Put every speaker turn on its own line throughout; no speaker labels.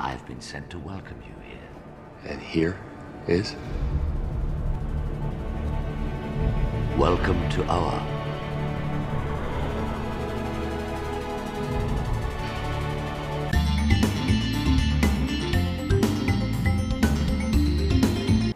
I've been sent to welcome you here.
And here is?
Welcome to our...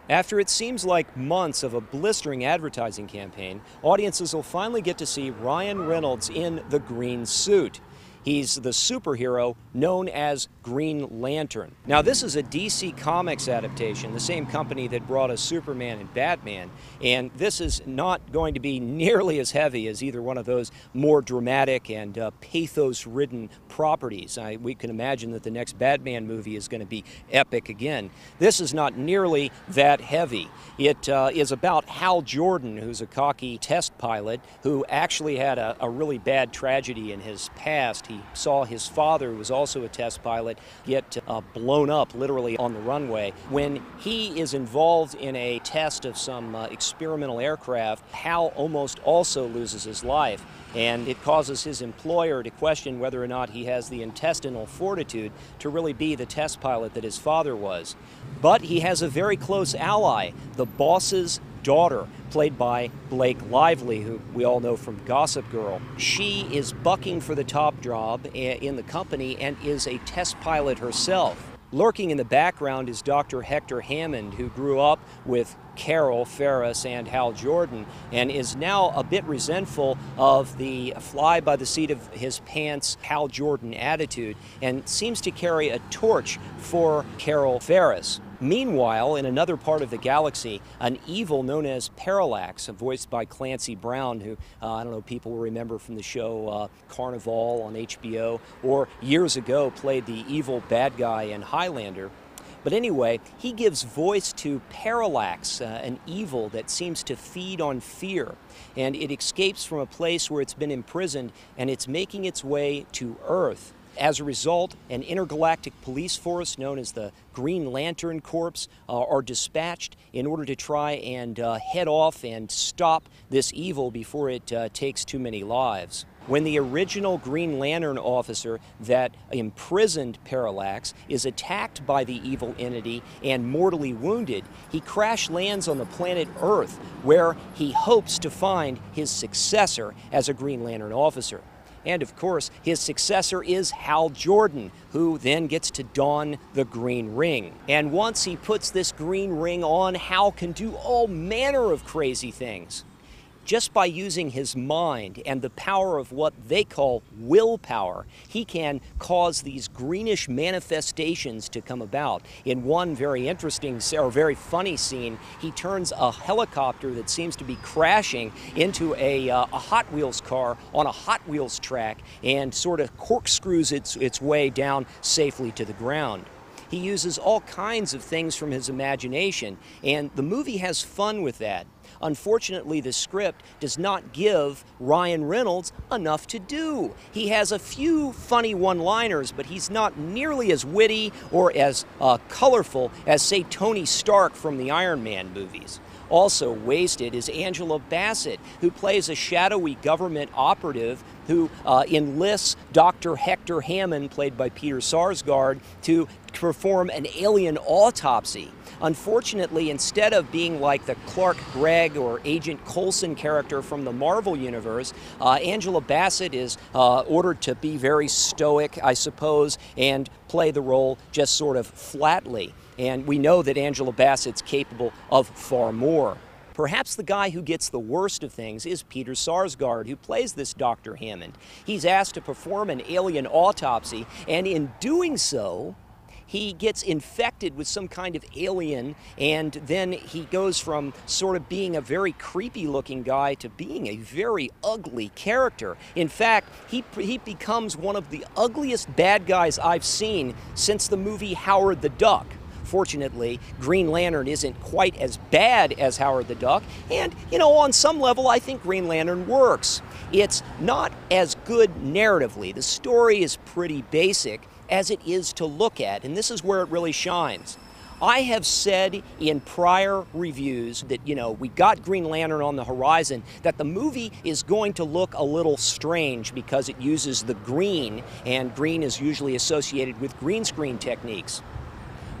After it seems like months of a blistering advertising campaign, audiences will finally get to see Ryan Reynolds in the green suit. He's the superhero known as Green Lantern. Now, this is a DC Comics adaptation, the same company that brought us Superman and Batman, and this is not going to be nearly as heavy as either one of those more dramatic and pathos-ridden properties. We can imagine that the next Batman movie is going to be epic again. This is not nearly that heavy. It is about Hal Jordan, who's a cocky test pilot who actually had a really bad tragedy in his past. He saw his father, who was also a test pilot, get blown up literally on the runway. When he is involved in a test of some experimental aircraft, Hal almost also loses his life, and it causes his employer to question whether or not he has the intestinal fortitude to really be the test pilot that his father was. But he has a very close ally, the boss's daughter, played by Blake Lively, who we all know from Gossip Girl. She is bucking for the top job in the company and is a test pilot herself. Lurking in the background is Dr. Hector Hammond, who grew up with Carol Ferris and Hal Jordan and is now a bit resentful of the fly by the seat of his pants Hal Jordan attitude and seems to carry a torch for Carol Ferris. Meanwhile, in another part of the galaxy, an evil known as Parallax, voiced by Clancy Brown, who I don't know, people will remember from the show Carnival on HBO, or years ago played the evil bad guy in Highlander. But anyway, he gives voice to Parallax, an evil that seems to feed on fear. And it escapes from a place where it's been imprisoned, and it's making its way to Earth. As a result, an intergalactic police force known as the Green Lantern Corps are dispatched in order to try and head off and stop this evil before it takes too many lives. When the original Green Lantern officer that imprisoned Parallax is attacked by the evil entity and mortally wounded, he crash lands on the planet Earth, where he hopes to find his successor as a Green Lantern officer. And of course, his successor is Hal Jordan, who then gets to don the green ring. And once he puts this green ring on, Hal can do all manner of crazy things. Just by using his mind and the power of what they call willpower, he can cause these greenish manifestations to come about. In one very interesting or very funny scene, he turns a helicopter that seems to be crashing into a Hot Wheels car on a Hot Wheels track and sort of corkscrews its way down safely to the ground. He uses all kinds of things from his imagination, and the movie has fun with that. Unfortunately, the script does not give Ryan Reynolds enough to do. He has a few funny one-liners, but he's not nearly as witty or as colorful as, say, Tony Stark from the Iron Man movies. Also wasted is Angela Bassett, who plays a shadowy government operative who enlists Dr. Hector Hammond, played by Peter Sarsgaard, to perform an alien autopsy. Unfortunately, instead of being like the Clark Gregg or Agent Coulson character from the Marvel Universe, Angela Bassett is ordered to be very stoic, I suppose, and play the role just sort of flatly. And we know that Angela Bassett's capable of far more. Perhaps the guy who gets the worst of things is Peter Sarsgaard, who plays this Dr. Hammond. He's asked to perform an alien autopsy, and in doing so, he gets infected with some kind of alien, and then he goes from sort of being a very creepy-looking guy to being a very ugly character. In fact, he becomes one of the ugliest bad guys I've seen since the movie Howard the Duck. Fortunately, Green Lantern isn't quite as bad as Howard the Duck, and, you know, on some level, I think Green Lantern works. It's not as good narratively. The story is pretty basic as it is to look at, and this is where it really shines. I have said in prior reviews that, we got Green Lantern on the horizon, that the movie is going to look a little strange because it uses the green, and green is usually associated with green screen techniques.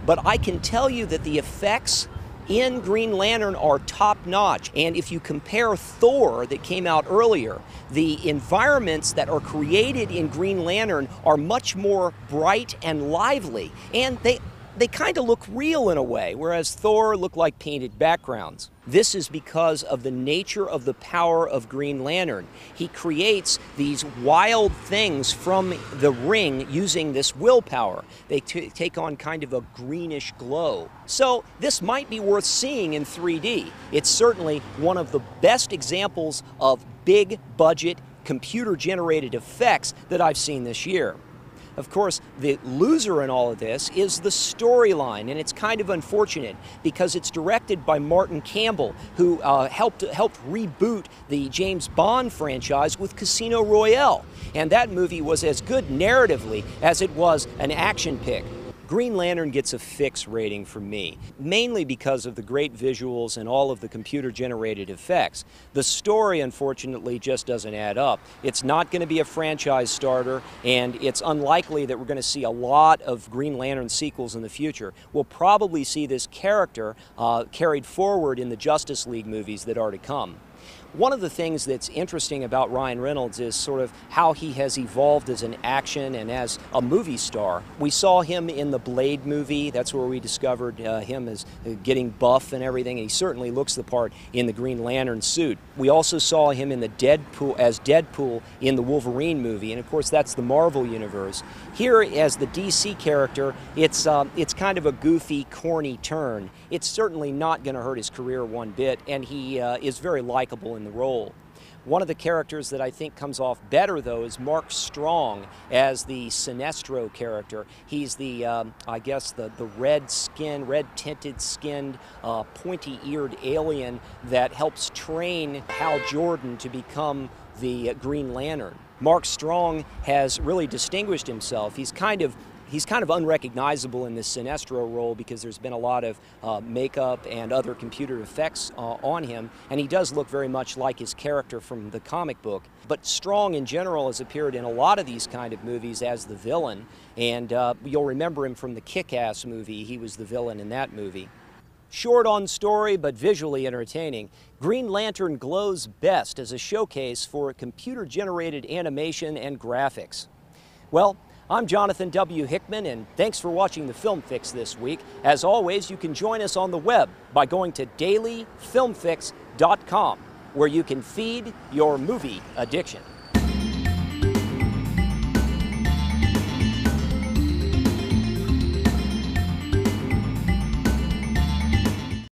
But I can tell you that the effects in Green Lantern are top-notch. And if you compare Thor, that came out earlier, the environments that are created in Green Lantern are much more bright and lively. And they kind of look real in a way, whereas Thor looked like painted backgrounds. This is because of the nature of the power of Green Lantern. He creates these wild things from the ring using this willpower. They take on kind of a greenish glow. So this might be worth seeing in 3D. It's certainly one of the best examples of big budget computer-generated effects that I've seen this year. Of course, the loser in all of this is the storyline, and it's kind of unfortunate because it's directed by Martin Campbell, who helped reboot the James Bond franchise with Casino Royale. And that movie was as good narratively as it was an action pick. Green Lantern gets a fix rating from me, mainly because of the great visuals and all of the computer-generated effects. The story, unfortunately, just doesn't add up. It's not going to be a franchise starter, and it's unlikely that we're going to see a lot of Green Lantern sequels in the future. We'll probably see this character carried forward in the Justice League movies that are to come. One of the things that's interesting about Ryan Reynolds is sort of how he has evolved as an action and as a movie star. We saw him in the Blade movie. That's where we discovered him as getting buff and everything. And he certainly looks the part in the Green Lantern suit. We also saw him in the Deadpool in the Wolverine movie. And of course, that's the Marvel universe. Here, as the DC character, it's kind of a goofy, corny turn. It's certainly not going to hurt his career one bit, and he is very likable in the role. One of the characters that I think comes off better, though, is Mark Strong as the Sinestro character. He's the, I guess, the red-tinted skinned, pointy-eared alien that helps train Hal Jordan to become the Green Lantern. Mark Strong has really distinguished himself. He's kind of unrecognizable in this Sinestro role because there's been a lot of makeup and other computer effects on him, and he does look very much like his character from the comic book. But Strong in general has appeared in a lot of these kind of movies as the villain, and you'll remember him from the Kick-Ass movie. He was the villain in that movie. Short on story, but visually entertaining, Green Lantern glows best as a showcase for computer-generated animation and graphics. Well, I'm Jonathan W. Hickman, and thanks for watching the Film Fix this week. As always, you can join us on the web by going to dailyfilmfix.com, where you can feed your movie addiction.